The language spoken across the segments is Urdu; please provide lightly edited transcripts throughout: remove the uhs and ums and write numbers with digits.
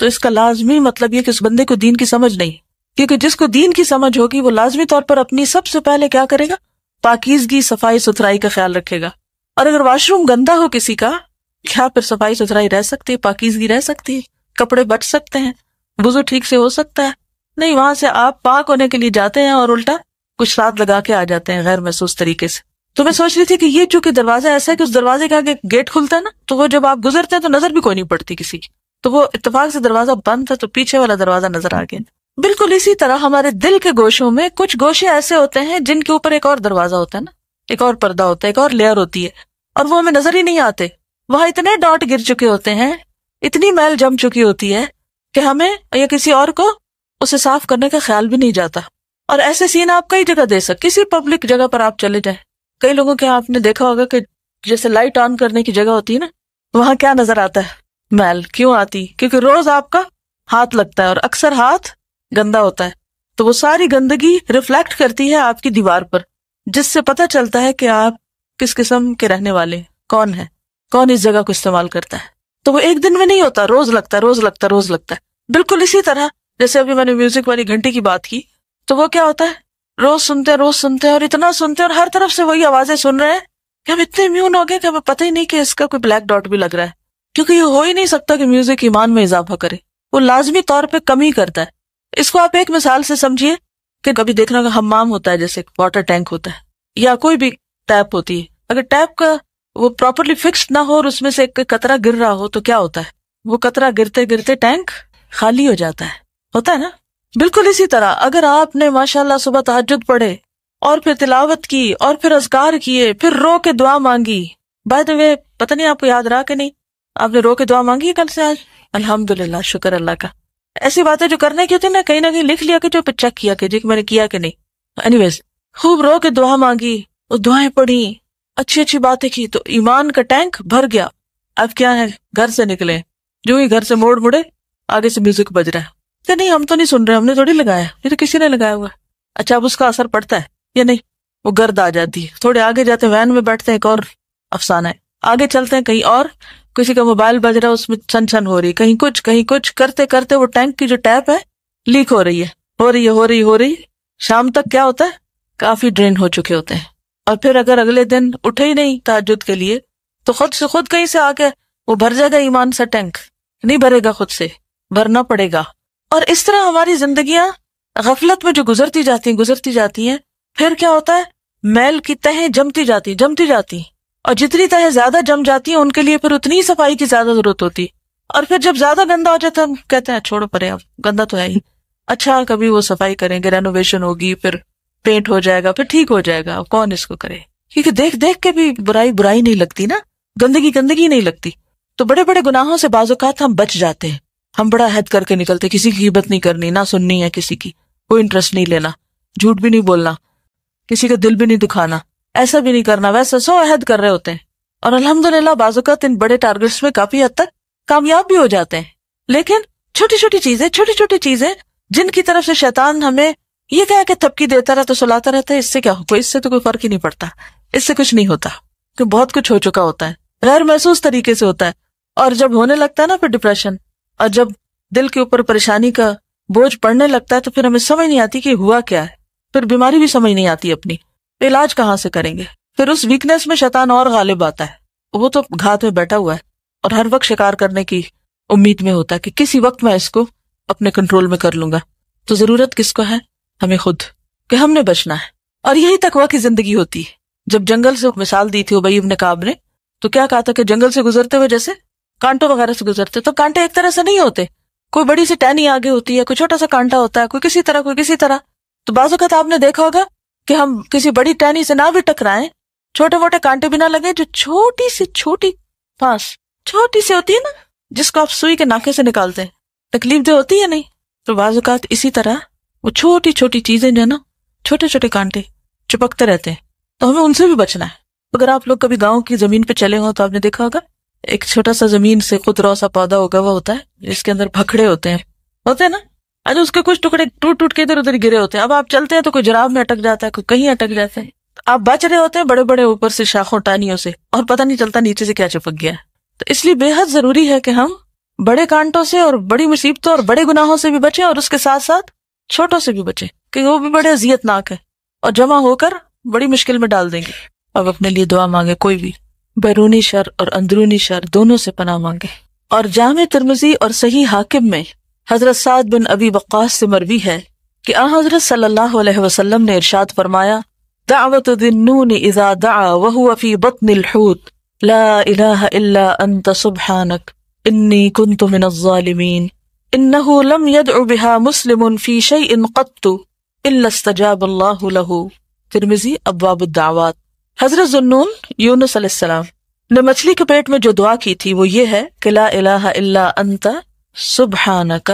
تو اس کا لازمی مطلب یہ کہ اس بندے کو دین کی سمجھ نہیں، کیونکہ جس کو دین کی سمجھ ہوگی وہ لازمی طور پر اپنی سب سے پہلے کیا کرے گا؟ پاکیزگی، صفائی ستھرائی کا خیال رکھے گا. اور اگر واش روم گندا ہو کسی کا، کیا پھر صفائی ستھرائی رہ سکتی ہے؟ پاکیزگی رہ سکتی ہے؟ کپڑے بچ سکتے ہیں؟ وضو ٹھیک سے ہو سکتا ہے؟ نہیں. وہاں سے آپ پاک ہونے کے لیے جاتے ہیں اور الٹا کچھ ساتھ لگا کے آ جاتے ہیں غیر محسوس طریقے سے. تو میں سوچ رہی تھی کہ یہ چونکہ دروازہ ایسا ہے کہ اس دروازے کے آگے گیٹ کھلتا ہے نا، تو وہ جب آپ گزرتے ہیں تو نظر بھی کوئی نہیں پڑتی کسی کی، تو وہ اتفاق سے دروازہ بند ہے تو پیچھے والا دروازہ نظر آ گیا. بالکل اسی طرح ہمارے دل کے گوشوں میں کچھ گوشے ایسے ہوتے ہیں جن کے اوپر ایک اور دروازہ ہوتا ہے نا، ایک اور پردہ ہوتا ہے، ایک اور لیئر ہوتی ہے، اور وہ ہمیں نظر ہی نہیں آتے. وہاں اتنے ڈاٹ گر چکے ہوتے ہیں، اتنی میل جم چکی ہوتی ہے کہ ہمیں یا کسی اور کو اسے صاف کرنے کا خیال بھی نہیں جاتا. اور ایسے سین آپ کئی جگہ دے سکتے، کسی پبلک جگہ پر آپ چلے جائیں. کئی لوگوں کے آپ نے دیکھا ہوگا کہ جیسے لائٹ آن کرنے کی جگہ ہوتی ہے نا، وہاں کیا نظر آتا ہے؟ میل. کیوں آتی؟ کیونکہ روز آپ کا ہاتھ لگتا ہے اور اکثر ہاتھ گندا ہوتا ہے، تو وہ ساری گندگی ریفلیکٹ کرتی ہے آپ کی دیوار پر، جس سے پتہ چلتا ہے کہ آپ کس قسم کے رہنے والے، کون ہے، کون اس جگہ کو استعمال کرتا ہے. تو وہ ایک دن میں نہیں ہوتا، روز لگتا ہے، روز لگتا ہے، روز لگتا ہے. بالکل اسی طرح جیسے ابھی میں نے میوزک والی گھنٹی کی بات کی، تو وہ کیا ہوتا ہے؟ روز سنتے ہیں اور اتنا سنتے ہیں اور ہر طرف سے وہی آوازیں سن رہے ہیں کہ ہم اتنے امیون ہو گئے کہ ہمیں پتہ ہی نہیں کہ اس کا کوئی بلیک ڈاٹ بھی لگ رہا ہے. کیونکہ یہ ہو ہی نہیں سکتا کہ میوزک ایمان میں اضافہ کرے، وہ لازمی طور پہ کمی کرتا ہے. اس کو آپ ایک مثال سے سمجھیے کہ کبھی دیکھنا کہ حمام ہوتا ہے، جیسے واٹر ٹینک ہوتا ہے یا کوئی بھی ٹیپ ہوتی ہے، اگر ٹیپ کا وہ پراپرلی فکسڈ نہ ہو اور اس میں سے ایک قطرہ گر رہا ہو تو کیا ہوتا ہے؟ وہ قطرہ گرتے گرتے ٹینک خالی ہو جاتا ہے، ہوتا ہے نا. بالکل اسی طرح اگر آپ نے ماشاءاللہ صبح تہجد پڑھے اور پھر تلاوت کی اور پھر اذکار کیے، پھر رو کے دعا مانگی. بائی دی وے پتہ نہیں آپ کو یاد رہا کہ نہیں، آپ نے رو کے دعا مانگی ہے کل سے آج؟ الحمدللہ، شکر اللہ کا. ایسی باتیں جو کرنے کی ہوتی نا، کہیں نہ کہیں لکھ لیا کہ جو چیک کیا کہ جی میں نے کیا کہ نہیں. اینی ویز خوب رو کے دعا مانگی، وہ دعائیں پڑھی، اچھی اچھی باتیں کی، تو ایمان کا ٹینک بھر گیا. اب کیا ہے؟ گھر سے نکلے، جو ہی گھر سے موڑ مڑے آگے سے میوزک بج رہا ہے کہ نہیں ہم تو نہیں سن رہے، ہم نے تھوڑی لگایا، یہ تو کسی نے لگایا ہوا ہے. اچھا اب اس کا اثر پڑتا ہے یا نہیں؟ وہ گرد آ جاتی ہے. تھوڑے آگے جاتے وین میں بیٹھتے ہیں، ایک اور افسانہ ہے. آگے چلتے ہیں کہیں اور کسی کا موبائل بج رہا ہے، اس میں چھن چھن ہو رہی، کہیں کچھ کرتے کرتے وہ ٹینک کی جو ٹیپ ہے لیک ہو رہی ہے. شام تک کیا ہوتا ہے؟ کافی ڈرین ہو چکے ہوتے ہیں. اور پھر اگر اگلے دن اٹھے ہی نہیں تہجد کے لیے تو خود سے خود کہیں سے آ کے وہ بھر جائے گا ایمان سے. ٹینک نہیں بھرے گا، خود سے بھرنا پڑے گا. اور اس طرح ہماری زندگیاں غفلت میں جو گزرتی جاتی ہیں پھر کیا ہوتا ہے؟ میل کی تہیں جمتی جاتی اور جتنی تہیں زیادہ جم جاتی ہیں ان کے لیے پھر اتنی صفائی کی زیادہ ضرورت ہوتی. اور پھر جب زیادہ گندا ہو جاتا ہے ہم کہتے ہیں چھوڑو پرے، اب گندا تو ہے ہی، اچھا کبھی وہ صفائی کریں گے، رینوویشن ہوگی، پھر پینٹ ہو جائے گا، پھر ٹھیک ہو جائے گا. اب کون اس کو کرے؟ کیونکہ دیکھ کے بھی برائی نہیں لگتی نا، گندگی نہیں لگتی. تو بڑے بڑے گناہوں سے بعض اوقات ہم بچ جاتے ہیں. ہم بڑا عہد کر کے نکلتے، کسی کی غیبت نہیں کرنی، نہ سننی ہے کسی کی، کوئی انٹرسٹ نہیں لینا، جھوٹ بھی نہیں بولنا، کسی کا دل بھی نہیں دکھانا، ایسا بھی نہیں کرنا، ویسا. 100 عہد کر رہے ہوتے ہیں اور الحمدللہ بعض اوقات ان بڑے ٹارگٹس میں کافی حد تک کامیاب بھی ہو جاتے ہیں. لیکن چھوٹی چھوٹی چیزیں جن کی طرف سے شیطان ہمیں یہ کہہ کہ تھپکی دیتا رہتا، سلاتا رہتا ہے، اس سے کیا ہو؟ اس سے تو کوئی فرق ہی نہیں پڑتا، اس سے کچھ نہیں ہوتا، کہ بہت کچھ ہو چکا ہوتا ہے، غیر محسوس طریقے سے ہوتا ہے. اور جب ہونے لگتا ہے نا پھر ڈپریشن، اور جب دل کے اوپر پریشانی کا بوجھ پڑنے لگتا ہے تو پھر ہمیں سمجھ نہیں آتی کہ ہوا کیا ہے. پھر بیماری بھی سمجھ نہیں آتی اپنی، علاج کہاں سے کریں گے. پھر اس ویکنیس میں شیطان اور غالب آتا ہے، وہ تو گھات میں بیٹھا ہوا ہے اور ہر وقت شکار کرنے کی امید میں ہوتا ہے کہ کسی وقت میں اس کو اپنے کنٹرول میں کر لوں گا. تو ضرورت کس کو ہے؟ ہمیں خود، کہ ہم نے بچنا ہے. اور یہی تقویٰ کی زندگی ہوتی ہے. جب جنگل سے مثال دی تھی ابی بن کعب نے، تو کیا کہا تھا کہ جنگل سے گزرتے ہوئے جیسے کانٹوں وغیرہ سے گزرتے، تو کانٹے ایک طرح سے نہیں ہوتے، کوئی بڑی سی ٹہنی آگے ہوتی ہے، کوئی چھوٹا سا کانٹا ہوتا ہے، کوئی کسی طرح. تو بعض اوقات آپ نے دیکھا ہوگا کہ ہم کسی بڑی ٹہنی سے نہ بھی ٹکرائیں، چھوٹے موٹے کانٹے بھی نہ لگے، جو چھوٹی پھانس چھوٹی سی ہوتی ہے نا، جس کو آپ سوئی کے ناکے سے نکالتے ہیں، تکلیف دہ ہوتی ہے نہیں. تو بعض اوقات اسی طرح وہ چھوٹی چیزیں جو ہے نا، چھوٹے کانٹے چپکتے رہتے ہیں، تو ہمیں ان سے بھی بچنا ہے. اگر آپ لوگ کبھی گاؤں کی زمین پہ چلے ہوں تو آپ نے دیکھا ہوگا ایک چھوٹا سا زمین سے خود رو سا پودا اگا ہوا ہوتا ہے، جس کے اندر بھکڑے ہوتے ہیں نا. آج اس کے کچھ ٹکڑے ٹوٹ کے ادھر ادھر گرے ہوتے ہیں. اب آپ چلتے ہیں تو کوئی جراب میں اٹک جاتا ہے، کوئی کہیں اٹک جاتا ہے. آپ بچ رہے ہوتے ہیں بڑے اوپر سے شاخوں ٹانیوں سے، اور پتہ نہیں چلتا نیچے سے کیا چپک گیا ہے. تو اس لیے بے حد ضروری ہے کہ ہم بڑے کانٹوں سے اور بڑی مصیبتوں اور بڑے گناہوں سے بھی بچیں، اور اس کے ساتھ ساتھ چھوٹوں سے بھی بچیں کہ وہ بھی بڑے اذیت ناک ہے اور جمع ہو کر بڑی مشکل میں ڈال دیں گے۔ اب اپنے لیے دعا مانگے، کوئی بھی بیرونی شر اور اندرونی شر دونوں سے پناہ مانگے۔ اور جامع ترمذی اور صحیح حاکم میں حضرت سعد بن ابی وقاص سے مروی ہے کہ حضرت صلی اللہ علیہ وسلم نے ارشاد فرمایا، دعوت ذی النون اذا دعا وهو في بطن الحوت لا الہ الا انت سبحانک انی کنت من الظالمین انه لم يدع بها مسلم في شيء قط الا استجاب اللہ له۔ ترمذی ابواب الدعوات۔ حضرت ذی النون یونس علیہ السلام نے مچھلی کے پیٹ میں جو دعا کی تھی وہ یہ ہے کہ لا الہ الا انت سبحانک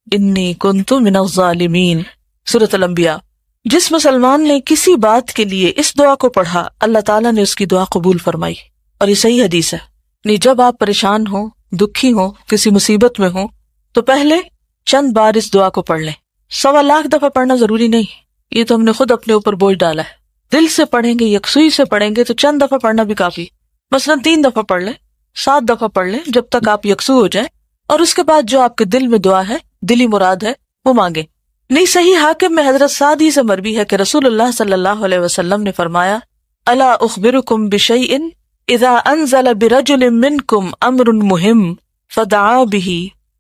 انی کنت من الظالمین، سورۃ الانبیاء۔ جس مسلمان نے کسی بات کے لیے اس دعا کو پڑھا اللہ تعالیٰ نے اس کی دعا قبول فرمائی۔ اور یہ صحیح حدیث ہے، یعنی جب آپ پریشان ہوں، دکھی ہوں، کسی مصیبت میں ہوں تو پہلے چند بار اس دعا کو پڑھ لیں۔ 1.25 لاکھ دفعہ پڑھنا ضروری نہیں، یہ تو ہم نے خود اپنے اوپر بوجھ ڈالا ہے۔ دل سے پڑھیں گے، یکسوئی سے پڑھیں گے تو چند دفعہ پڑھنا بھی کافی، مثلا 3 دفعہ پڑھ لیں، 7 دفعہ پڑھ لیں، جب تک آپ یکسو ہو جائیں، اور اس کے بعد جو آپ کے دل میں دعا ہے، دلی مراد ہے، وہ مانگیں۔ نہیں، صحیح حاکم میں حضرت سعد ہی سے مروی ہے کہ رسول اللہ صلی اللہ علیہ وسلم نے فرمایا، الا اخبرکم بشیء اذا انزل برجل منکم امر مہم فدعا به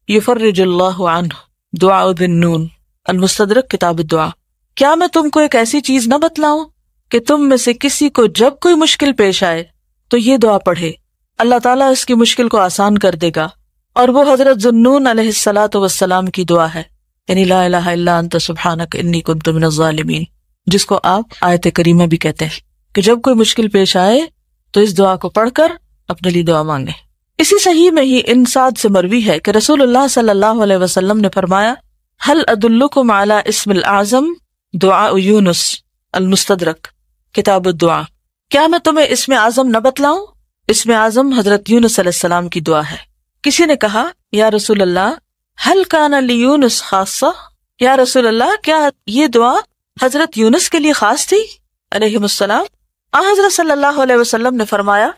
یفرج اللہ عنہ، دعاء ذی النون، المستدرک کتاب الدعا۔ کیا میں تم کو ایک ایسی چیز نہ بتلاؤں کہ تم میں سے کسی کو جب کوئی مشکل پیش آئے تو یہ دعا پڑھے، اللہ تعالیٰ اس کی مشکل کو آسان کر دے گا۔ اور وہ حضرت ذی النون علیہ السلام کی دعا ہے، یعنی لا الہ الا انت سبحانک انی کنت من الظالمین، جس کو آپ آیت کریمہ بھی کہتے ہیں کہ جب کوئی مشکل پیش آئے تو اس دعا کو پڑھ کر اپنے لیے دعا مانگیں۔ اسی صحیح میں ہی ان سعد سے مروی ہے کہ رسول اللہ صلی اللہ علیہ وسلم نے فرمایا، هل ادلکم علی اسم الاعظم دعاء یونس، المستدرک کتاب الدعا۔ کیا میں تمہیں اسم اعظم نہ بتلاؤں؟ اسم اعظم حضرت یونس علیہ السلام کی دعا ہے۔ کسی نے کہا، یا رسول اللہ هل کان لیونس خاصہ، یا رسول اللہ کیا یہ دعا حضرت یونس کے لیے خاص تھی علیہ السلام؟ حضرت صلی اللہ علیہ وسلم نے فرمایا،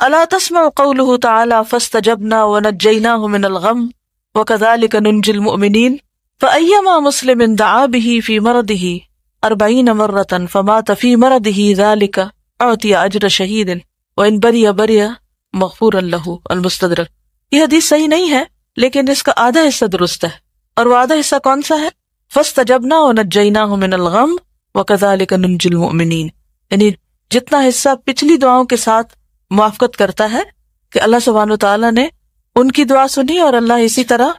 الا تسمع قوله تعالی فاستجبنا ونجیناہ من الغم وکذالک ننجی المؤمنین فایما مسلم دعا به فی مرضه 40 مرة فمات فی مرضه ذلك اعطی اجر شہید وان بری مغفورا له، المستدرک۔ یہ حدیث صحیح نہیں ہے لیکن اس کا آدھا حصہ درست ہے، اور وہ آدھا حصہ کون سا ہے؟ فاستجبنا ونجیناہ من الغم وکذالک ننجی المؤمنین، یعنی جتنا حصہ پچھلی دعاؤں کے ساتھ موافقت کرتا ہے کہ اللہ سبحانہ وتعالیٰ نے ان کی دعا سنی اور اللہ اسی طرح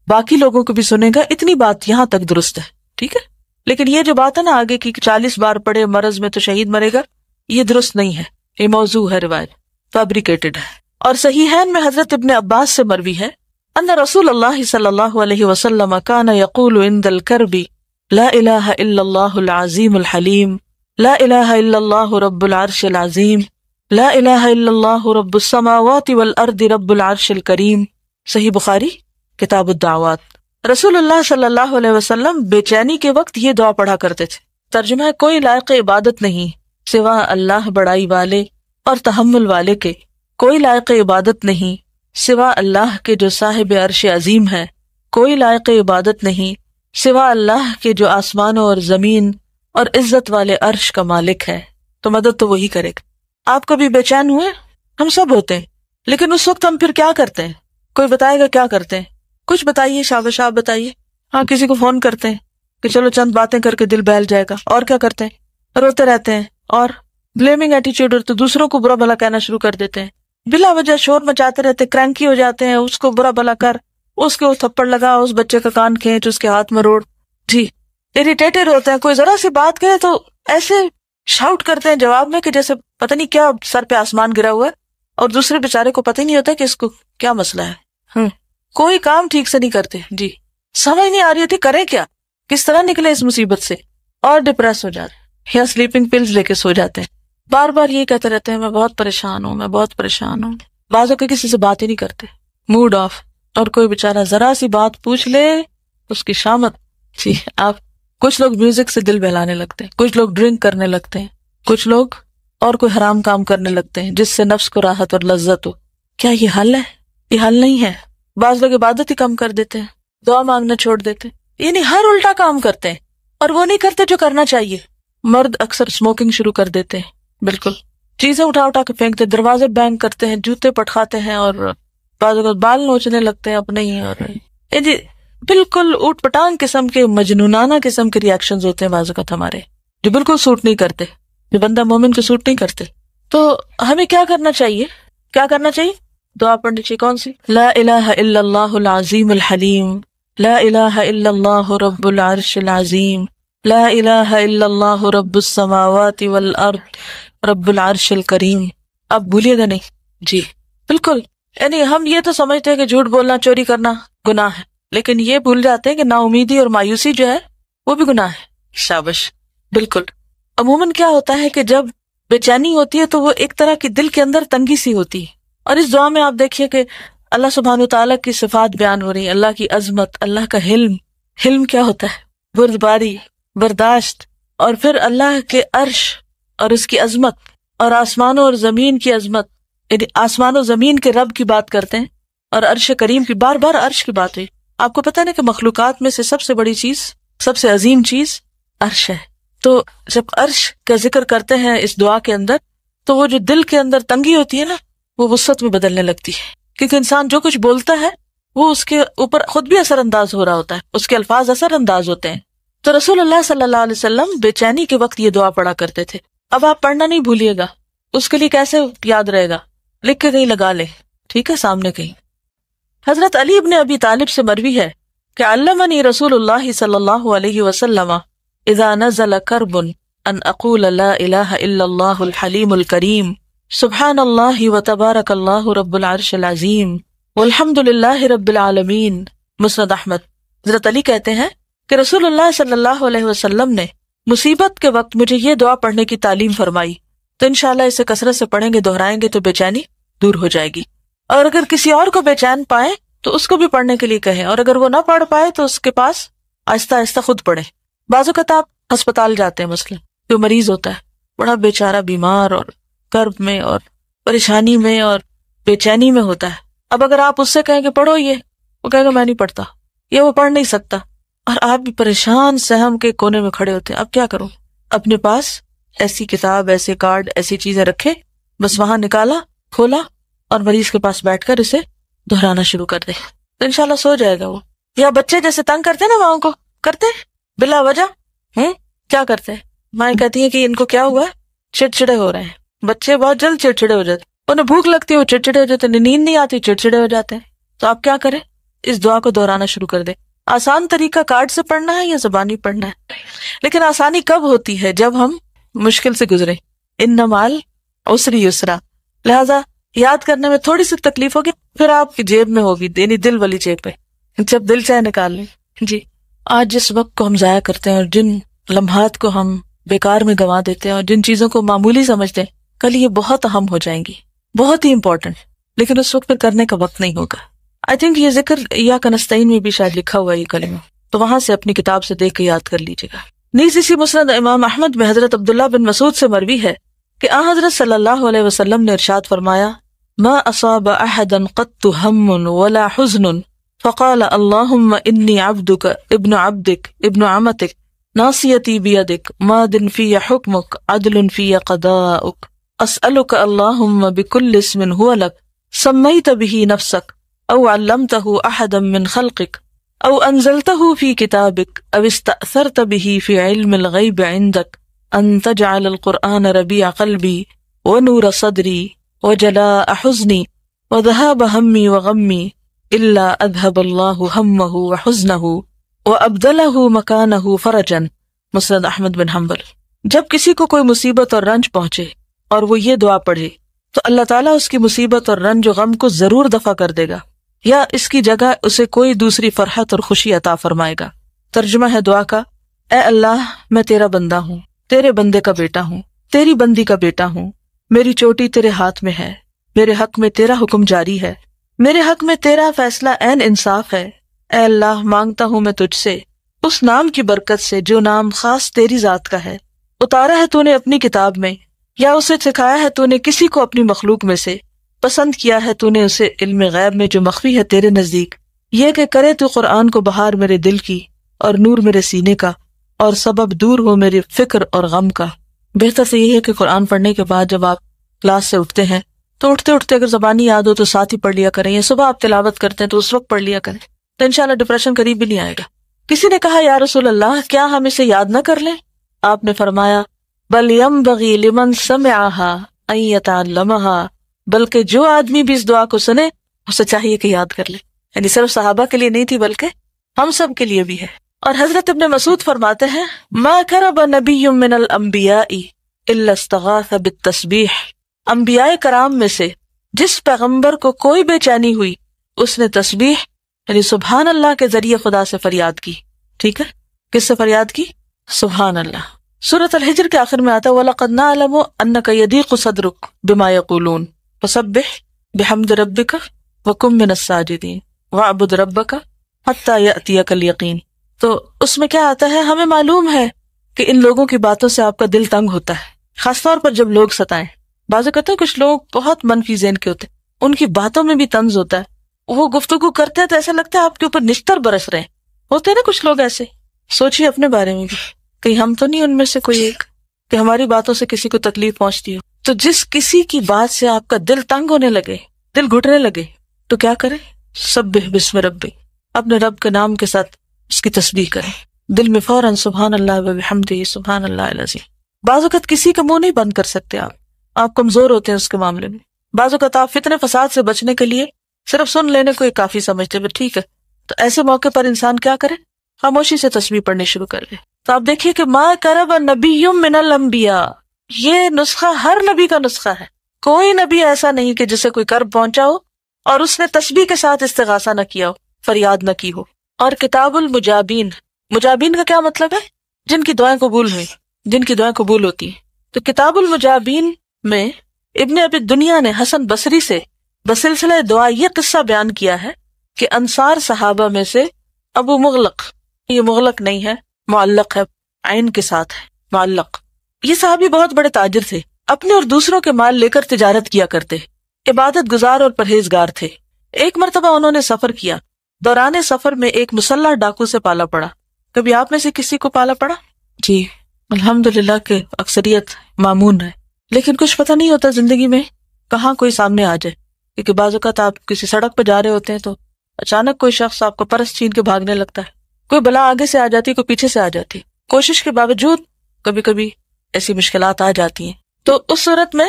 باقی لوگوں کو بھی سنے گا، اتنی بات یہاں تک درست ہے، ٹھیک ہے۔ لیکن یہ جو بات ہے نا آگے کی 40 بار پڑھے مرض میں تو شہید مرے گا، یہ درست نہیں ہے، یہ موضوع ہے، روایت فیبریکیٹڈ ہے۔ اور صحیحین میں حضرت ابن عباس سے مروی ہے ان رسول اللہ صلی اللہ علیہ وسلم کان یقول عند الکرب لا الہ الا اللہ العظیم الحلیم، لا الہ الا اللہ رب العرش العظیم، لا الہ الا اللہ رب السماوات والارض رب العرش الکریم، صحیح بخاری کتاب الدعوات۔ رسول اللہ صلی اللہ علیہ وسلم بے چینی کے وقت یہ دعا پڑھا کرتے تھے۔ ترجمہ ہے، کوئی لائق عبادت نہیں سوا اللہ بڑائی والے اور تحمل والے کے، کوئی لائق عبادت نہیں سوا اللہ کے جو صاحب عرش عظیم ہے، کوئی لائق عبادت نہیں سوا اللہ کے جو آسمانوں اور زمین اور عزت والے عرش کا مالک ہے، تو مدد تو وہی کرے گا۔ آپ کبھی بے چین ہوئے؟ ہم سب ہوتے ہیں، لیکن اس وقت ہم پھر کیا کرتے ہیں؟ کوئی بتائے گا کیا کرتے ہیں؟ کچھ بتائیے، شاباش بتائیے۔ ہاں، کسی کو فون کرتے ہیں کہ چلو چند باتیں کر کے دل بہل جائے گا، اور کیا کرتے ہیں؟ روتے رہتے ہیں اور بلیمنگ ایٹیچیوڈ، اور تو دوسروں کو برا بھلا کہنا شروع کر دیتے ہیں، بلا وجہ شور مچاتے رہتے، کرینکی ہو جاتے ہیں، اس کو برا بھلا کر، اس کے تھپڑ لگا، اس بچے کا کان کھینچ، اس کے ہاتھ میں روڑ، جی اریٹیٹڈ ہوتے ہیں۔ کوئی ذرا سی بات کہے تو ایسے شاؤٹ کرتے ہیں جواب میں کہ جیسے پتہ نہیں کیا سر پہ آسمان گرا ہوا ہے، اور دوسرے بیچارے کو پتہ ہی نہیں ہوتا کہ اس کو کیا مسئلہ ہے۔ کوئی کام ٹھیک سے نہیں کرتے، جی سمجھ نہیں آ رہی ہوتی کریں کیا، کس طرح نکلے اس مصیبت سے، اور ڈپریس ہو جاتے ہیں یا سلیپنگ پلز لے کے سو جاتے ہیں، بار بار یہ کہتے رہتے ہیں میں بہت پریشان ہوں، میں بہت پریشان ہوں۔ بعضوں کے کسی سے بات ہی نہیں کرتے، موڈ آف، اور کوئی بیچارہ ذرا سی بات پوچھ لے اس کی شامت، جی آپ کچھ لوگ میوزک سے دل بہلانے لگتے ہیں، کچھ لوگ ڈرنک کرنے لگتے ہیں، کچھ لوگ اور کوئی حرام کام کرنے لگتے ہیں جس سے نفس کو راحت اور لذت ہو۔ کیا یہ حل ہے؟ یہ حل نہیں ہے۔ بعض لوگ عبادت ہی کم کر دیتے ہیں، دعا مانگنا چھوڑ دیتے ہیں، یعنی ہر الٹا کام کرتے ہیں اور وہ نہیں کرتے جو کرنا چاہیے۔ مرد اکثر اسموکنگ شروع کر دیتے ہیں، بالکل چیزیں اٹھا کے پھینکتے، دروازے بینگ کرتے ہیں، جوتے پٹکھاتے ہیں، اور بعض اوقات بال نوچنے لگتے ہیں اپنے ہی، اور جی بالکل اوٹ پٹانگ قسم کے مجنونانہ قسم کے ریئیکشنز ہوتے ہیں بعض اوقات ہمارے، جو بالکل سوٹ نہیں کرتے، جو بندہ مومن کو سوٹ نہیں کرتے۔ تو ہمیں کیا کرنا چاہیے؟ کیا کرنا چاہیے؟ دعا پڑھنی چاہیے۔ کون سی؟ لا الہ الا اللہ العظیم الحلیم، لا الہ الا اللہ رب العرش العظیم، لا الہ الا اللہ رب السماوات والارض رب العرش الکریم۔ اب بھولیے گا نہیں؟ جی بالکل، یعنی ہم یہ تو سمجھتے ہیں کہ جھوٹ بولنا، چوری کرنا گناہ ہے، لیکن یہ بھول جاتے ہیں کہ نا امیدی اور مایوسی جو ہے وہ بھی گناہ ہے۔ شابش، بالکل۔ عموماً کیا ہوتا ہے کہ جب بے چینی ہوتی ہے تو وہ ایک طرح کی دل کے اندر تنگی سی ہوتی ہے، اور اس دعا میں آپ دیکھیے کہ اللہ سبحانہ وتعالیٰ کی صفات بیان ہو رہی ہیں، اللہ کی عظمت، اللہ کا حلم۔ حلم کیا ہوتا ہے؟ بردباری، برداشت، اور پھر اللہ کے عرش اور اس کی عظمت، اور آسمانوں اور زمین کی عظمت، یعنی آسمان و زمین کے رب کی بات کرتے ہیں، اور عرش کریم کی، بار بار عرش کی بات ہوئی۔ آپ کو پتہ ہے کہ مخلوقات میں سے سب سے بڑی چیز، سب سے عظیم چیز عرش ہے۔ تو جب عرش کا ذکر کرتے ہیں اس دعا کے اندر، تو وہ جو دل کے اندر تنگی ہوتی ہے نا، وہ وسعت میں بدلنے لگتی ہے، کیونکہ انسان جو کچھ بولتا ہے وہ اس کے اوپر خود بھی اثر انداز ہو رہا ہوتا ہے، اس کے الفاظ اثر انداز ہوتے ہیں۔ تو رسول اللہ صلی اللہ علیہ وسلم بے چینی کے وقت یہ دعا پڑھا کرتے تھے۔ اب آپ پڑھنا نہیں بھولیے گا، اس کے لیے کیسے یاد رہے گا؟ لکھ کے کہیں لگا لیں، ٹھیک ہے، سامنے کہیں۔ حضرت علی ابن ابی طالب سے مروی ہے کہ علمنی رسول اللہ صلی اللہ علیہ وسلم اذا نزل کرب ان اقول لا الہ الا اللہ الحلیم الکریم سبحان اللہ وتبارک اللہ رب العرش العظیم والحمد للہ رب العالمین۔ مسند احمد۔ حضرت علی کہتے ہیں کہ رسول اللہ صلی اللہ علیہ وسلم نے مصیبت کے وقت مجھے یہ دعا پڑھنے کی تعلیم فرمائی، تو انشاءاللہ اسے کثرت سے پڑھیں گے، دہرائیں گے تو بے چینی دور ہو جائے گی، اور اگر کسی اور کو بے چین پائے تو اس کو بھی پڑھنے کے لیے کہیں، اور اگر وہ نہ پڑھ پائے تو اس کے پاس آہستہ آہستہ خود پڑھے۔ بعض اوقات آپ ہسپتال جاتے ہیں، مثلا جو مریض ہوتا ہے بڑا بیچارہ بیمار اور کرب میں اور پریشانی میں اور بے چینی میں ہوتا ہے، اب اگر آپ اس سے کہیں کہ پڑھو یہ، وہ کہے گا میں نہیں پڑھتا، یہ وہ پڑھ نہیں سکتا، اور آپ بھی پریشان سہم کے کونے میں کھڑے ہوتے ہیں۔ اب کیا کروں؟ اپنے پاس ایسی کتاب، ایسے کارڈ، ایسی چیزیں رکھے، بس وہاں نکالا، کھولا، اور مریض کے پاس بیٹھ کر اسے دہرانا شروع کر دے، تو انشاءاللہ سو جائے گا وہ۔ یا بچے جیسے تنگ کرتے ہیں نا ماؤں کو، کرتے بلا وجہ، کیا کرتے ہیں؟ مائیں کہتی ہیں کہ ان کو کیا ہوا ہے، چڑچڑے ہو رہے ہیں۔ بچے بہت جلد چڑچڑے ہو جاتے ہیں، انہیں بھوک لگتی ہے وہ چڑچڑے ہو جاتے ہیں، نیند نہیں آتی چڑچڑے ہو جاتے ہیں۔ تو آپ کیا کریں؟ اس دعا کو دہرانا شروع کر دیں۔ آسان طریقہ کارڈ سے پڑھنا ہے یا زبانی پڑھنا ہے، لیکن آسانی کب ہوتی ہے؟ جب ہم مشکل سے گزرے۔ ان مال عسری یسرا، لہذا یاد کرنے میں تھوڑی سی تکلیف ہوگی، پھر آپ کی جیب میں ہوگی، یعنی دل والی جیب پہ، جب دل چاہے نکال لیں۔ جی آج جس وقت کو ہم ضائع کرتے ہیں اور جن لمحات کو ہم بیکار میں گنوا دیتے ہیں اور جن چیزوں کو معمولی سمجھتے ہیں، کل یہ بہت اہم ہو جائیں گی، بہت ہی امپورٹنٹ، لیکن اس وقت پھر کرنے کا وقت نہیں ہوگا۔ آئی تھنک یہ ذکر ایاک نستعین میں بھی شاید لکھا ہوا ہے یہ کلمہ، تو وہاں سے اپنی کتاب سے دیکھ کے یاد کر لیجیے گا۔ نیز اسی مسند امام احمد میں حضرت عبداللہ بن مسعود سے مروی ہے کہ آن حضرت صلی اللہ علیہ وسلم نے ارشاد فرمایا، ما اصاب احدا قط هم ولا حزن فقال اللهم انی عبدک ابن عبدک ابن عمتک ناصیتی بیدک ماض فی حکمک عدل فی قضاؤک اسألک اللهم بکل اسم هو لک سمیت به نفسک او علمته احدا من خلقک او انزلته فی کتابک او استأثرت به فی علم الغیب عندک ان تجعل القرآن ربیع قلبی ونور صدری وجلاء حزنی وذهاب ہمی وغمی الا اذهب اللہ ہمه وحزنه وابدلہ مکانہ فرجا۔ مسند احمد بن حنبل۔ جب کسی کو کوئی مصیبت اور رنج پہنچے اور وہ یہ دعا پڑھے تو اللہ تعالیٰ اس کی مصیبت اور رنج و غم کو ضرور دفع کر دے گا، یا اس کی جگہ اسے کوئی دوسری فرحت اور خوشی عطا فرمائے گا۔ ترجمہ ہے دعا کا، اے اللہ میں تیرا بندہ ہوں، تیرے بندے کا بیٹا ہوں، تیری بندی کا بیٹا ہوں، میری چوٹی تیرے ہاتھ میں ہے، میرے حق میں تیرا حکم جاری ہے، میرے حق میں تیرا فیصلہ عین انصاف ہے۔ اے اللہ مانگتا ہوں میں تجھ سے اس نام کی برکت سے جو نام خاص تیری ذات کا ہے، اتارا ہے تو نے اپنی کتاب میں، یا اسے سکھایا ہے تو نے کسی کو اپنی مخلوق میں سے، پسند کیا ہے تو نے اسے علم غیب میں جو مخفی ہے تیرے نزدیک، یہ کہ کرے تو قرآن کو بہار میرے دل کی اور نور میرے سینے کا اور سبب دور ہو میری فکر اور غم کا۔ بہتر سے یہ ہے کہ قرآن پڑھنے کے بعد جب آپ کلاس سے اٹھتے ہیں تو اٹھتے اٹھتے اگر زبانی یاد ہو تو ساتھ ہی پڑھ لیا کریں، یا صبح آپ تلاوت کرتے ہیں تو اس وقت پڑھ لیا کریں، تو انشاءاللہ ڈپریشن قریب بھی نہیں آئے گا۔ کسی نے کہا یا رسول اللہ کیا ہم اسے یاد نہ کر لیں؟ آپ نے فرمایا بل ينبغي لمن سمعها ان يتعلمها، بلکہ جو آدمی بھی اس دعا کو سنے اسے چاہیے کہ یاد کر لے۔ یعنی صرف صحابہ کے لیے نہیں تھی بلکہ ہم سب کے لیے بھی ہے۔ اور حضرت ابن مسعود فرماتے ہیں ما کرب نبی من الانبیاء الا استغاث بالتسبیح، انبیاء کرام میں سے جس پیغمبر کو کوئی بے چینی ہوئی اس نے تسبیح یعنی سبحان اللہ کے ذریعے خدا سے فریاد کی۔ ٹھیک ہے، کس سے فریاد کی؟ سبحان اللہ۔ سورۃ الحجر کے آخر میں آتا ہے وَلَقَدْ نَعْلَمُ أَنَّكَ يَضِيقُ صَدْرُكَ بِمَا يَقُولُونَ فَسَبِّحْ بِحَمْدِ رَبِّكَ وَكُن مِّنَ السَّاجِدِينَ وَاعْبُدْ رَبَّكَ حَتَّى يَأْتِيَكَ الْيَقِينُ۔ تو اس میں کیا آتا ہے، ہمیں معلوم ہے کہ ان لوگوں کی باتوں سے آپ کا دل تنگ ہوتا ہے، خاص طور پر جب لوگ ستائیں۔ بعض اوقات کچھ لوگ بہت منفی ذہن کے ہوتے ہیں، ان کی باتوں میں بھی طنز ہوتا ہے، وہ گفتگو کرتے ہیں تو ایسا لگتا ہے آپ کے اوپر نشتر برس رہے ہیں۔ ہوتے ہیں نا کچھ لوگ ایسے، سوچیے اپنے بارے میں بھی، کہیں ہم تو نہیں ان میں سے کوئی ایک کہ ہماری باتوں سے کسی کو تکلیف پہنچتی ہو۔ تو جس کسی کی بات سے آپ کا دل تنگ ہونے لگے، دل گھٹنے لگے، تو کیا کریں؟ سبح بسم ربی، اپنے رب کے نام کے ساتھ اس کی تسبیح کریں، دل میں فوراً سبحان اللہ و بحمدہ سبحان اللہ العظیم۔ بعض اوقات کسی کا منہ نہیں بند کر سکتے، آپ کمزور ہوتے ہیں اس کے معاملے میں۔ بعض اوقات آپ فتنے فساد سے بچنے کے لیے صرف سن لینے کو کافی سمجھتے ہیں، ٹھیک ہے، تو ایسے موقع پر انسان کیا کرے؟ خاموشی سے تسبیح پڑھنی شروع کر دے۔ تو آپ دیکھیے کہ ما کرب نبی من الانبیاء، یہ نسخہ ہر نبی کا نسخہ ہے۔ کوئی نبی ایسا نہیں کہ جسے کوئی کرب پہنچا ہو اور اس نے تسبیح کے ساتھ استغاثہ نہ کیا ہو، فریاد نہ کی ہو۔ اور کتاب المجابین، مجابین کا کیا مطلب ہے؟ جن کی دعائیں قبول ہوئی، جن کی دعائیں قبول ہوتی ہیں۔ تو کتاب المجابین میں ابن ابی دنیا نے حسن بصری سے بسلسلہ دعا یہ قصہ بیان کیا ہے کہ انصار صحابہ میں سے ابو مغلق، یہ مغلق نہیں ہے، معلق ہے، عین کے ساتھ ہے، معلق، یہ صحابی بہت بڑے تاجر تھے، اپنے اور دوسروں کے مال لے کر تجارت کیا کرتے، عبادت گزار اور پرہیزگار تھے۔ ایک مرتبہ انہوں نے سفر کیا، دوران سفر میں ایک مسلح ڈاکو سے پالا پڑا۔ کبھی آپ میں سے کسی کو پالا پڑا؟ جی الحمدللہ کہ اکثریت معمون ہے، لیکن کچھ پتہ نہیں ہوتا زندگی میں کہاں کوئی سامنے آ جائے، کیونکہ بعض اوقات آپ کسی سڑک پہ جا رہے ہوتے ہیں تو اچانک کوئی شخص آپ کو پرس چھین کے بھاگنے لگتا ہے، کوئی بلا آگے سے آ جاتی ہے، کوئی پیچھے سے آ جاتی ہے۔ کوشش کے باوجود کبھی کبھی ایسی مشکلات آ جاتی ہیں۔ تو اس صورت میں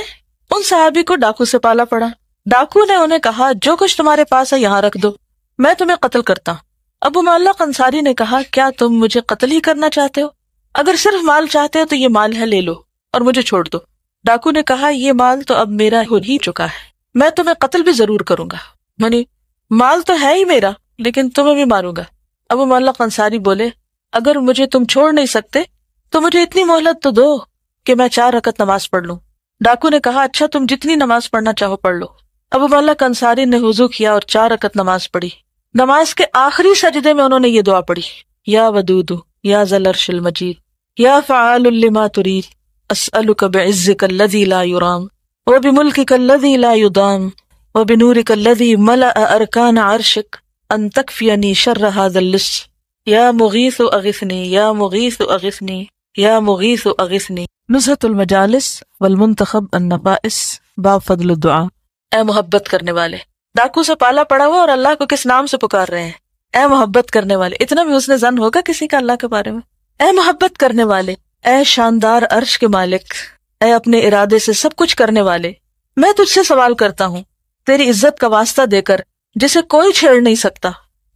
ان صحابی کو ڈاکو سے پالا پڑا۔ ڈاکو نے انہیں کہا جو کچھ تمہارے پاس ہے یہاں رکھ دو، میں تمہیں قتل کرتا ہوں۔ ابو معلق انصاری نے کہا کیا تم مجھے قتل ہی کرنا چاہتے ہو؟ اگر صرف مال چاہتے ہو تو یہ مال ہے، لے لو اور مجھے چھوڑ دو۔ ڈاکو نے کہا یہ مال تو اب میرا ہو ہی چکا ہے، میں تمہیں قتل بھی ضرور کروں گا، یعنی مال تو ہے ہی میرا لیکن تمہیں بھی ماروں گا۔ ابو معلق انصاری بولے اگر مجھے تم چھوڑ نہیں سکتے تو مجھے اتنی مہلت تو دو کہ میں 4 رکعت نماز پڑھ لوں۔ ڈاکو نے کہا اچھا تم جتنی نماز پڑھنا چاہو پڑھ لو۔ ابو معلق انصاری نے وضو کیا اور 4 رکعت نماز پڑھی۔ نماز کے آخری سجدے میں انہوں نے یہ دعا پڑھی، یا ودود یا ذی العرش المجید یا فعال لما ترید اسألک بعزک الذی لا یرام وبملکک الذی لا یضام وبنورک الذی ملأ ارکان عرشک ان تکفینی شر ھذا اللص یا مغیث اغثنی یا مغیث اغثنی یا مغیث اغثنی۔ نزہۃ المجالس والمنتخب النفائس باب فضل الدعاء۔ اے محبت کرنے والے، ڈاکو سے پالا پڑا ہوا اور اللہ کو کس نام سے پکار رہے ہیں؟ اے محبت کرنے والے، اتنا بھی حسن ظن ہوگا کسی کا اللہ کے بارے میں؟ اے محبت کرنے والے، اے شاندار عرش کے مالک، اے اپنے ارادے سے سب کچھ کرنے والے، میں تجھ سے سوال کرتا ہوں تیری عزت کا واسطہ دے کر جسے کوئی چھیڑ نہیں سکتا،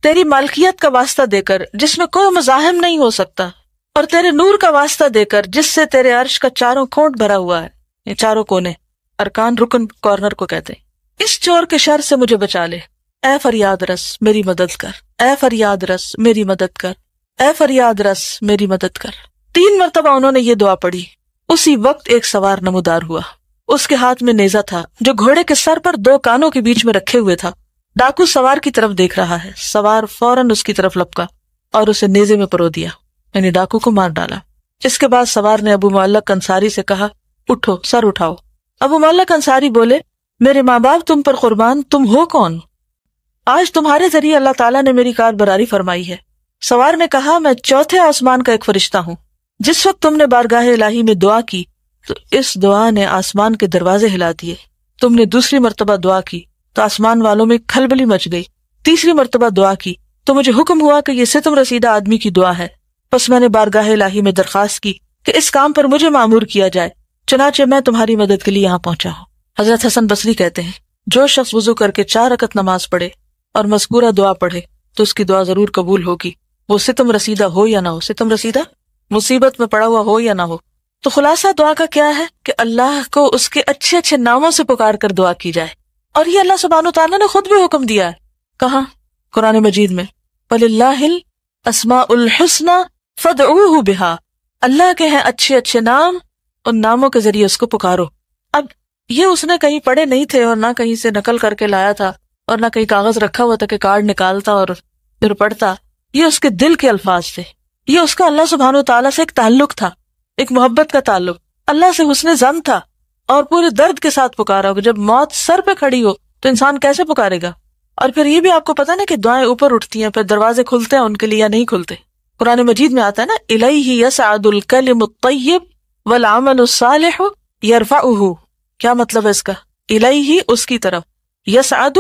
تیری مالکیت کا واسطہ دے کر جس میں کوئی مزاحم نہیں ہو سکتا، اور تیرے نور کا واسطہ دے کر جس سے تیرے عرش کا چاروں کونٹ بھرا ہوا ہے، یہ چاروں کونے، ارکان رکن کارنر کو کہتے ہیں۔ اس چور کے شر سے مجھے بچا لے، اے فریاد رس میری مدد کر، اے فریاد رس میری مدد کر، اے فریاد رس میری مدد کر۔ 3 مرتبہ انہوں نے یہ دعا پڑھی۔ اسی وقت ایک سوار نمودار ہوا، اس کے ہاتھ میں نیزہ تھا جو گھوڑے کے سر پر 2 کانوں کے بیچ میں رکھے ہوئے تھا۔ ڈاکو سوار کی طرف دیکھ رہا ہے، سوار فوراً اس کی طرف لپکا اور اسے نیزے میں پرو دیا، یعنی ڈاکو کو مار ڈالا۔ اس کے بعد سوار نے ابو معلق انصاری سے کہا اٹھو، سر اٹھاؤ۔ ابو معلق انصاری بولے میرے ماں باپ تم پر قربان، تم ہو کون؟ آج تمہارے ذریعے اللہ تعالیٰ نے میری کار براری فرمائی ہے۔ سوار نے کہا میں چوتھے آسمان کا ایک فرشتہ ہوں۔ جس وقت تم نے بارگاہ الہی میں دعا کی تو اس دعا نے آسمان کے دروازے ہلا دیے۔ تم نے دوسری مرتبہ دعا کی تو آسمان والوں میں کھلبلی مچ گئی۔ تیسری مرتبہ دعا کی تو مجھے حکم ہوا کہ یہ ستم رسیدہ آدمی کی دعا ہے۔ پس میں نے بارگاہ الہی میں درخواست کی کہ اس کام پر مجھے مامور کیا جائے، چنانچہ میں تمہاری مدد کے لیے یہاں پہنچا ہوں۔ حضرت حسن بصری کہتے ہیں جو شخص وضو کر کے 4 رکعت نماز پڑھے اور مذکورہ دعا پڑھے تو اس کی دعا ضرور قبول ہوگی، وہ ستم رسیدہ ہو یا نہ ہو۔ ستم رسیدہ مصیبت میں پڑا ہوا ہو یا نہ ہو۔ تو خلاصہ دعا کا کیا ہے کہ اللہ کو اس کے اچھے اچھے ناموں سے پکار کر دعا کی جائے، اور یہ اللہ سبحانہ و تعالیٰ نے خود بھی حکم دیا ہے۔ کہاں؟ قرآن مجید میں وَلِلَّهِ الْأَسْمَاءُ الْحُسْنَى فَادْعُوهُ بِهَا، اللہ کے ہیں اچھے اچھے نام، ان ناموں کے ذریعے اس کو پکارو۔ اب یہ اس نے کہیں پڑھے نہیں تھے اور نہ کہیں سے نقل کر کے لایا تھا اور نہ کہیں کاغذ رکھا ہوا تھا کہ کارڈ نکالتا اور پھر پڑھتا، یہ اس کے دل کے الفاظ تھے، یہ اس کا اللہ سبحانہ و تعالیٰ سے ایک تعلق تھا، ایک محبت کا تعلق، اللہ سے حسن ظن تھا، اور پورے درد کے ساتھ پکارا ہوگا۔ جب موت سر پہ کھڑی ہو تو انسان کیسے پکارے گا؟ اور پھر یہ بھی آپ کو پتا نا کہ دعائیں اوپر اٹھتی ہیں، پھر دروازے کھلتے ہیں ان کے لیے یا نہیں کھلتے۔ قرآن مجید میں آتا ہے نا الیہ یصعد الکلم الطیب والعمل الصالح یرفعہ، کیا مطلب ہے اس کا؟ الیہ اس کی طرف، یصعد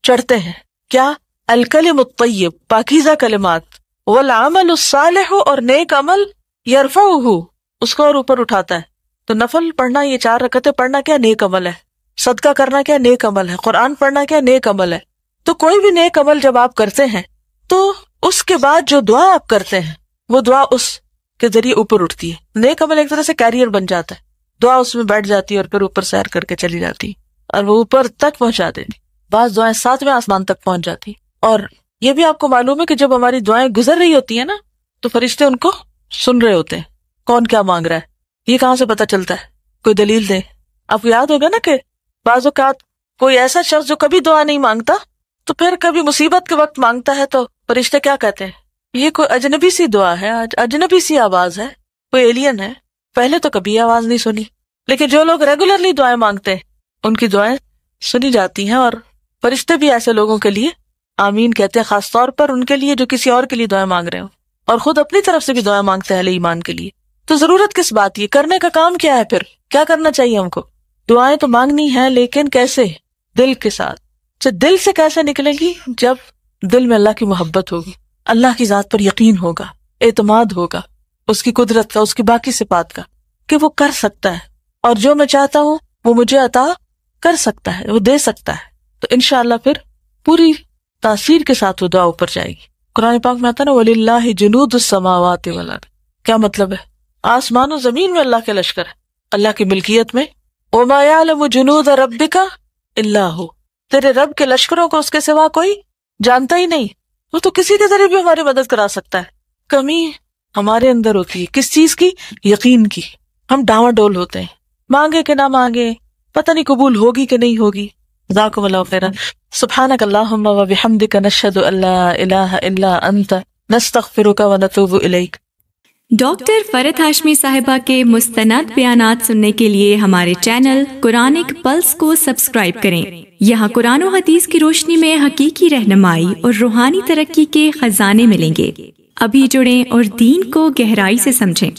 چڑھتے ہیں، کیا؟ الکلم الطیب پاکیزہ کلمات، والعمل الصالح اور نیک عمل، یرفعہ اس کو اور اوپر اٹھاتا ہے۔ تو نفل پڑھنا، یہ 4 رکعتیں پڑھنا کیا نیک عمل ہے، صدقہ کرنا کیا نیک عمل ہے، قرآن پڑھنا کیا نیک عمل ہے۔ تو کوئی بھی نیک عمل جب آپ کرتے ہیں تو اس کے بعد جو دعا آپ کرتے ہیں وہ دعا اس کے ذریعے اوپر اٹھتی ہے۔ نیک عمل ایک طرح سے کیریئر بن جاتا ہے، دعا اس میں بیٹھ جاتی ہے اور پھر اوپر سیر کر کے چلی جاتی اور وہ اوپر تک پہنچا دیتی، بعض دعائیں 7ویں آسمان تک پہنچ جاتی۔ اور یہ بھی آپ کو معلوم ہے کہ جب ہماری دعائیں گزر رہی ہوتی ہیں نا تو فرشتے ان کو سن رہے ہوتے ہیں، کون کیا مانگ رہا ہے۔ یہ کہاں سے پتہ چلتا ہے؟ کوئی دلیل دے۔ آپ کو یاد ہوگا نا کہ بعض اوقات کوئی ایسا شخص جو کبھی دعا نہیں مانگتا تو پھر کبھی مصیبت کے وقت مانگتا ہے تو فرشتے کیا کہتے ہیں؟ یہ کوئی اجنبی سی دعا ہے، اجنبی سی آواز ہے، کوئی ایلین ہے، پہلے تو کبھی آواز نہیں سنی۔ لیکن جو لوگ ریگولرلی دعائیں مانگتے ہیں ان کی دعائیں سنی جاتی ہیں، اور فرشتے بھی ایسے لوگوں کے لیے آمین کہتے ہیں، خاص طور پر ان کے لیے جو کسی اور کے لیے دعائیں مانگ رہے ہوں، اور خود اپنی طرف سے بھی دعائیں مانگتے ہیں اہل ایمان کے لیے۔ تو ضرورت کس بات کی؟ کرنے کا کام کیا ہے؟ پھر کیا کرنا چاہیے ہم کو؟ دعائیں تو مانگنی ہیں، لیکن کیسے؟ دل کے ساتھ۔ دل سے کیسے نکلے گی؟ جب دل میں اللہ کی محبت ہوگی، اللہ کی ذات پر یقین ہوگا، اعتماد ہوگا، اس کی قدرت کا، اس کی باقی صفات کا، کہ وہ کر سکتا ہے، اور جو میں چاہتا ہوں وہ مجھے عطا کر سکتا ہے، وہ دے سکتا ہے۔ تو انشاءاللہ پھر پوری تاثیر کے ساتھ وہ دعا اوپر جائے گی۔ قرآن پاک میں آتا ہے نا وَلِلَّهِ جُنُودُ السَّمَاوَاتِ وَالْأَرْضِ، کیا مطلب ہے؟ آسمان و زمین میں اللہ کے لشکر ہے، اللہ کی ملکیت میں۔ وَمَا يَعْلَمُ جُنُودَ رَبِّكَ إِلَّا هُوَ، تیرے رب کے لشکروں کو اس کے سوا کوئی جانتا ہی نہیں، وہ تو کسی کے ذریعے بھی ہماری مدد کرا سکتا ہے۔ کمی ہمارے اندر ہوتی ہے، کس چیز کی؟ یقین کی۔ ہم ڈاواں ڈول ہوتے ہیں، مانگے کہ نہ مانگے، پتہ نہیں قبول ہوگی کہ نہیں ہوگی۔ جزاکم اللہ خیرا۔ سبحانک اللہم و بحمدک نشہد ان لا الہ الا انت نستغفرک و نتوب الیک۔ ڈاکٹر فرحت ہاشمی صاحبہ کے مستند بیانات سننے کے لیے ہمارے چینل قرآنک پلس کو سبسکرائب کریں۔ یہاں قرآن و حدیث کی روشنی میں حقیقی رہنمائی اور روحانی ترقی کے خزانے ملیں گے۔ ابھی جڑیں اور دین کو گہرائی سے سمجھیں۔